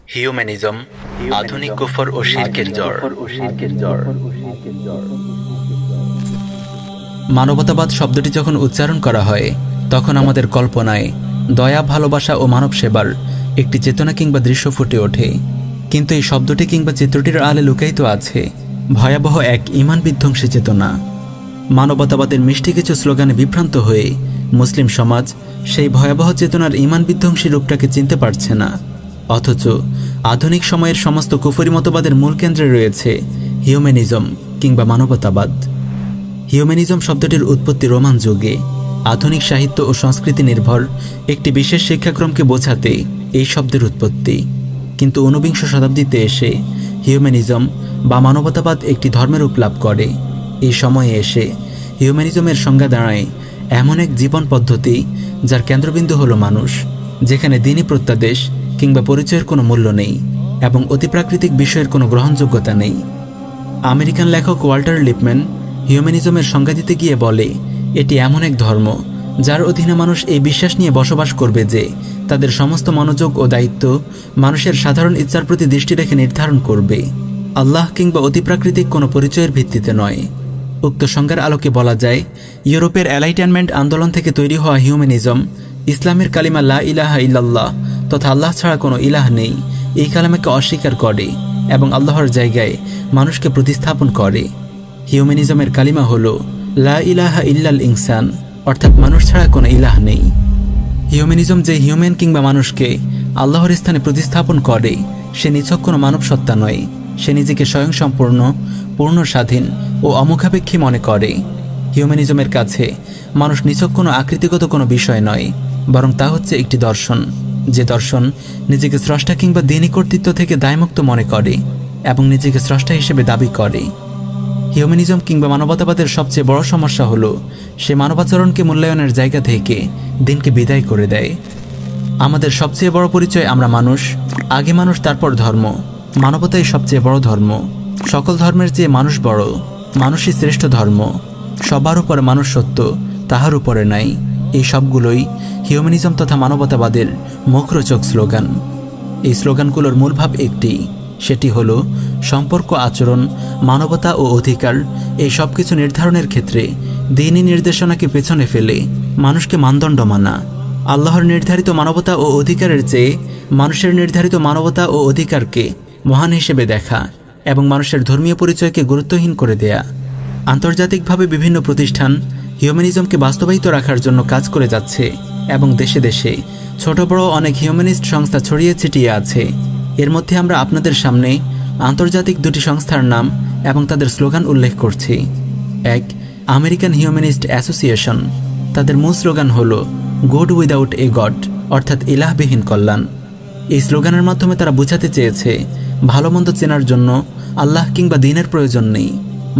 Humanism আধুনিক কুফর ও শিরকের জড়। মানবতাবাদ শব্দটি যখন উচ্চারণ করা হয় তখন আমাদের কল্পনায় দয়া, ভালোবাসা ও মানব সেবার একটি চেতনা কিংবা দৃশ্য ফুটে ওঠে। কিন্তু এই শব্দটি কিংবা চিত্রটির আড়ালে লুকায়িত আছে ভয়াবহ এক ঈমান বিধ্বংসী চেতনা। মানবতাবাদের মিষ্টি কিছু স্লোগানে বিভ্রান্ত হয়ে মুসলিম সমাজ সেই ভয়াবহ চেতনার ঈমান বিধ্বংসী রূপটাকে চিনতে পারছে না। অথচ আধুনিক সময়ের সমস্ত কুফরি মতবাদের মূল কেন্দ্রে রয়েছে হিউম্যানিজম কিংবা মানবতাবাদ। হিউম্যানিজম শব্দটির উৎপত্তি রোমান যুগে। আধুনিক সাহিত্য ও সংস্কৃতি নির্ভর একটি বিশেষ শিক্ষাক্রমকে বোঝাতে এই শব্দের উৎপত্তি। কিন্তু ঊনবিংশ শতাব্দীতে এসে হিউম্যানিজম বা মানবতাবাদ একটি ধর্মের রূপ লাভ করে। এই সময়ে এসে হিউম্যানিজমের সংজ্ঞা দাঁড়ায় এমন এক জীবন পদ্ধতি যার কেন্দ্রবিন্দু হলো মানুষ, যেখানে দিনই প্রত্যাদেশ কিংবা পরিচয়ের কোনো মূল্য নেই এবং অতিপ্রাকৃতিক বিষয়ের কোনো গ্রহণযোগ্যতা নেই। আমেরিকান লেখক ওয়াল্টার লিপম্যান হিউম্যানিজমের সংজ্ঞা দিতে গিয়ে বলে, এটি এমন এক ধর্ম যার অধীনে মানুষ এই বিশ্বাস নিয়ে বসবাস করবে যে তাদের সমস্ত মনোযোগ ও দায়িত্ব মানুষের সাধারণ ইচ্ছার প্রতি দৃষ্টি রেখে নির্ধারণ করবে, আল্লাহ কিংবা অতিপ্রাকৃতিক কোনো পরিচয়ের ভিত্তিতে নয়। উক্ত সংজ্ঞার আলোকে বলা যায়, ইউরোপের এনলাইটেনমেন্ট আন্দোলন থেকে তৈরি হওয়া হিউম্যানিজম ইসলামের কালিমা লা ইলাহা ইল্লাল্লাহ তথা আল্লাহ ছাড়া কোনো ইলাহ নেই এই কালামাকে অস্বীকার করে এবং আল্লাহর জায়গায় মানুষকে প্রতিস্থাপন করে। হিউম্যানিজমের কালিমা হলো লা ইলাহা ইল্লাল ইনসান, অর্থাৎ মানুষ ছাড়া কোনো ইলাহ নেই। হিউম্যানিজম যে হিউম্যান কিংবা মানুষকে আল্লাহর স্থানে প্রতিস্থাপন করে সে নিছক কোনো মানব সত্তা নয়, সে নিজেকে স্বয়ংসম্পূর্ণ, পূর্ণ স্বাধীন ও অমুখাপেক্ষী মনে করে। হিউম্যানিজমের কাছে মানুষ নিছক কোনো আকৃতিগত কোনো বিষয় নয়, বরং তা হচ্ছে একটি দর্শন, যে দর্শন নিজেকে স্রষ্টা কিংবা দিনী কর্তৃত্ব থেকে দায়মুক্ত মনে করে এবং নিজেকে স্রষ্টা হিসেবে দাবি করে। হিউম্যানিজম কিংবা মানবতাবাদের সবচেয়ে বড় সমস্যা হলো সে মানবাচরণকে মূল্যায়নের জায়গা থেকে দিনকে বিদায় করে দেয়। আমাদের সবচেয়ে বড় পরিচয় আমরা মানুষ, আগে মানুষ তারপর ধর্ম। মানবতাই সবচেয়ে বড় ধর্ম, সকল ধর্মের চেয়ে মানুষ বড়, মানুষই শ্রেষ্ঠ ধর্ম, সবার উপরে মানুষ সত্য, তাহার উপরে নাই। এই সবগুলোই হিউম্যানিজম তথা মানবতাবাদের মুখরোচক স্লোগান। এই স্লোগানগুলোর মূল ভাব একটি, সেটি হলো সম্পর্ক, আচরণ, মানবতা ও অধিকার এই সব কিছু নির্ধারণের ক্ষেত্রে দ্বীনি নির্দেশনাকে পেছনে ফেলে মানুষকে মানদণ্ড মানা, আল্লাহর নির্ধারিত মানবতা ও অধিকারের চেয়ে মানুষের নির্ধারিত মানবতা ও অধিকারকে মহান হিসেবে দেখা এবং মানুষের ধর্মীয় পরিচয়কে গুরুত্বহীন করে দেয়া। আন্তর্জাতিকভাবে বিভিন্ন প্রতিষ্ঠান হিউম্যানিজমকে বাস্তবায়িত রাখার জন্য কাজ করে যাচ্ছে এবং দেশে দেশে ছোট বড় অনেক হিউম্যানিস্ট সংস্থা ছড়িয়ে ছিটিয়ে আছে। এর মধ্যে আমরা আপনাদের সামনে আন্তর্জাতিক দুটি সংস্থার নাম এবং তাদের স্লোগান উল্লেখ করছি। এক, আমেরিকান হিউম্যানিস্ট অ্যাসোসিয়েশন। তাদের মূল স্লোগান হল গুড উইদাউট এ গড, অর্থাৎ ইলাহবিহীন কল্যাণ। এই স্লোগানের মাধ্যমে তারা বোঝাতে চেয়েছে ভালো মন্দ চেনার জন্য আল্লাহ কিংবা দ্বীনের প্রয়োজন নেই,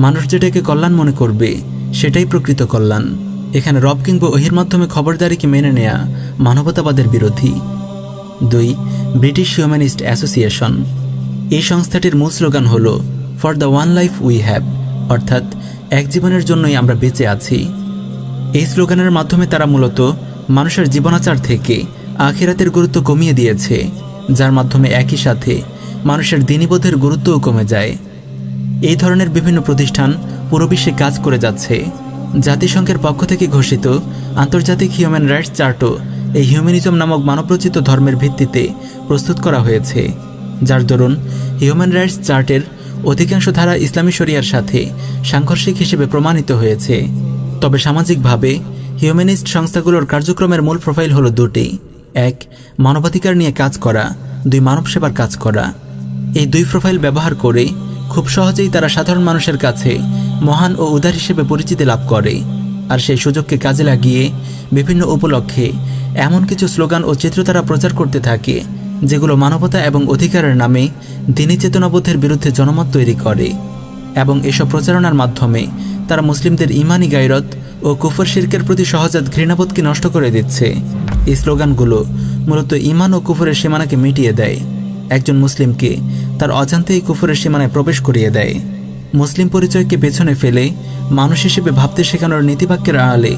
মানুষ যেটাকে কল্যাণ মনে করবে সেটাই প্রকৃত কল্যাণ। এখানে রব কিংবা ওহির মাধ্যমে খবরদারিকে মেনে নেয়া মানবতাবাদের বিরোধী। দুই, ব্রিটিশ হিউম্যানিস্ট অ্যাসোসিয়েশন। এই সংস্থাটির মূল স্লোগান হল for the one life we have, অর্থাৎ এক জীবনের জন্যই আমরা বেঁচে আছি। এই স্লোগানের মাধ্যমে তারা মূলত মানুষের জীবনাচার থেকে আখিরাতের গুরুত্ব কমিয়ে দিয়েছে, যার মাধ্যমে একই সাথে মানুষের দ্বীনিবোধের গুরুত্বও কমে যায়। এই ধরনের বিভিন্ন প্রতিষ্ঠান পুরো বিশ্বে কাজ করে যাচ্ছে। জাতিসংঘের পক্ষ থেকে ঘোষিত আন্তর্জাতিক হিউম্যান রাইটস চার্টও এই হিউম্যানিজম নামক মানবরচিত ধর্মের ভিত্তিতে প্রস্তুত করা হয়েছে, যার দরুন হিউম্যান রাইটস চার্টের অধিকাংশ ধারা ইসলামী শরিয়ার সাথে সাংঘর্ষিক হিসেবে প্রমাণিত হয়েছে। তবে সামাজিকভাবে হিউম্যানিস্ট সংস্থাগুলোর কার্যক্রমের মূল প্রোফাইল হলো দুটি। এক, মানবাধিকার নিয়ে কাজ করা, দুই, মানব সেবার কাজ করা। এই দুই প্রোফাইল ব্যবহার করে খুব সহজেই তারা সাধারণ মানুষের কাছে মহান ও উদার হিসেবে পরিচিতি লাভ করে, আর সেই সুযোগকে কাজে লাগিয়ে বিভিন্ন উপলক্ষে এমন কিছু স্লোগান ও চিত্র তারা প্রচার করতে থাকে যেগুলো মানবতা এবং অধিকারের নামে দ্বীনি চেতনাবোধের বিরুদ্ধে জনমত তৈরি করে। এবং এসব প্রচারণার মাধ্যমে তারা মুসলিমদের ইমানি গায়রত ও কুফর শিরকের প্রতি সহজাত ঘৃণাবোধকে নষ্ট করে দিচ্ছে। এই স্লোগানগুলো মূলত ইমান ও কুফরের সীমানাকে মিটিয়ে দেয়, একজন মুসলিমকে তার অজান্তেই কুফরের সীমানায় প্রবেশ করিয়ে দেয়। মুসলিম পরিচয়কে পেছনে ফেলে মানুষ হিসেবে ভাবতে শেখানোর নীতিবাক্যের আড়ালে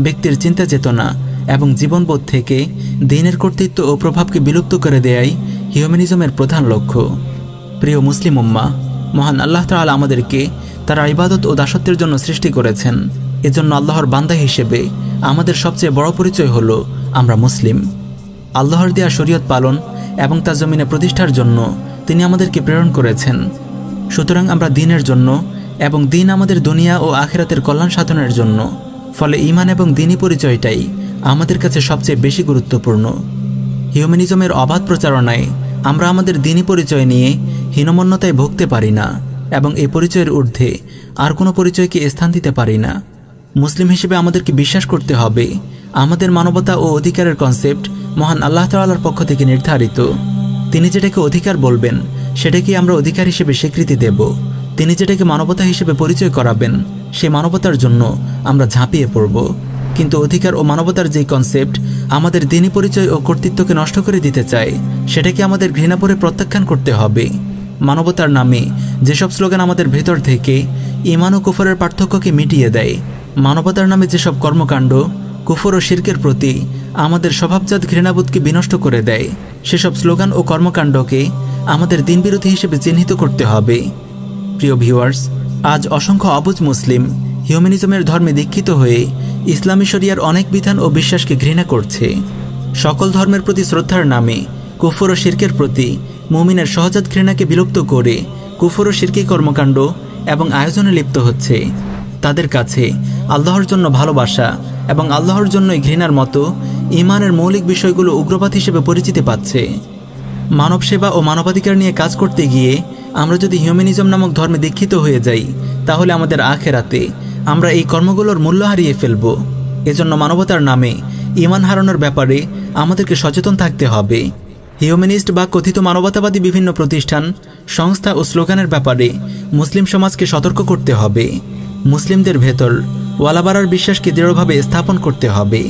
ব্যক্তির চিন্তা চেতনা এবং জীবনবোধ থেকে দ্বীনের কর্তৃত্ব ও প্রভাবকে বিলুপ্ত করে দেয়াই হিউম্যানিজমের প্রধান লক্ষ্য। প্রিয় মুসলিম উম্মাহ, মহান আল্লাহ তাআলা আমাদেরকে তার ইবাদত ও দাসত্বের জন্য সৃষ্টি করেছেন। এজন্য আল্লাহর বান্দা হিসেবে আমাদের সবচেয়ে বড় পরিচয় হলো আমরা মুসলিম। আল্লাহর দেয়া শরীয়ত পালন এবং তা জমিনে প্রতিষ্ঠার জন্য তিনি আমাদেরকে প্রেরণ করেছেন। সুতরাং আমরা দ্বীনের জন্য এবং দ্বীন আমাদের দুনিয়া ও আখিরাতের কল্যাণ সাধনের জন্য, ফলে ঈমান এবং দ্বীনী পরিচয়টাই আমাদের কাছে সবচেয়ে বেশি গুরুত্বপূর্ণ। হিউম্যানিজমের অবাধ প্রচারণায় আমরা আমাদের দ্বীনী পরিচয় নিয়ে হীনমন্যতায় ভুগতে পারি না এবং এই পরিচয়ের ঊর্ধ্বে আর কোনো পরিচয়কে স্থান দিতে পারি না। মুসলিম হিসেবে আমাদেরকে বিশ্বাস করতে হবে আমাদের মানবতা ও অধিকারের কনসেপ্ট মহান আল্লাহ তাআলার পক্ষ থেকে নির্ধারিত। তিনি যেটাকে অধিকার বলবেন সেটাকে আমরা অধিকার হিসেবে স্বীকৃতি দেব। তিনি যেটাকে মানবতা হিসেবে পরিচয় করাবেন সেই মানবতার জন্য আমরা ঝাঁপিয়ে পড়ব। কিন্তু অধিকার ও মানবতার যেই কনসেপ্ট আমাদের দ্বীনী পরিচয় ও কর্তৃত্বকে নষ্ট করে দিতে চায়, সেটাকে আমাদের ঘৃণা করে প্রত্যাখ্যান করতে হবে। মানবতার নামে যেসব স্লোগান আমাদের ভেতর থেকে ঈমান ও কুফরের পার্থক্যকে মিটিয়ে দেয়, মানবতার নামে যেসব কর্মকাণ্ড কুফর ও শিরকের প্রতি আমাদের স্বভাবজাত ঘৃণাবোধকে বিনষ্ট করে দেয়, সেসব স্লোগান ও কর্মকাণ্ডকে আমাদের দ্বীনবিরোধী হিসেবে চিহ্নিত করতে হবে। প্রিয় ভিউয়ার্স, আজ অসংখ্য অবুঝ মুসলিম হিউম্যানিজমের ধর্মে দীক্ষিত হয়ে ইসলামী শরিয়ার অনেক বিধান ও বিশ্বাসকে ঘৃণা করছে। সকল ধর্মের প্রতি শ্রদ্ধার নামে কুফর ও শিরকের প্রতি মুমিনের সহজাত ঘৃণাকে বিলুপ্ত করে কুফর ও শিরকি কর্মকাণ্ড এবং আয়োজনে লিপ্ত হচ্ছে। তাদের কাছে আল্লাহর জন্য ভালোবাসা এবং আল্লাহর জন্যই ঘৃণার মতো ঈমানের মৌলিক বিষয়গুলো উগ্রবাদ হিসেবে পরিচিতি পাচ্ছে। মানব সেবা ও মানবাধিকার নিয়ে কাজ করতে গিয়ে আমরা যদি হিউম্যানিজম নামক ধর্মে দীক্ষিত হয়ে যাই, তাহলে আমাদের আখেরাতে আমরা এই কর্মগুলোর মূল্য হারিয়ে ফেলব। এজন্য মানবতার নামে ঈমান হারানোর ব্যাপারে আমাদেরকে সচেতন থাকতে হবে। হিউম্যানিস্ট বা কথিত মানবতাবাদী বিভিন্ন প্রতিষ্ঠান, সংস্থা ও স্লোগানের ব্যাপারে মুসলিম সমাজকে সতর্ক করতে হবে। মুসলিমদের ভেতর ওয়ালাবারার বিশ্বাসকে দৃঢ়ভাবে স্থাপন করতে হবে।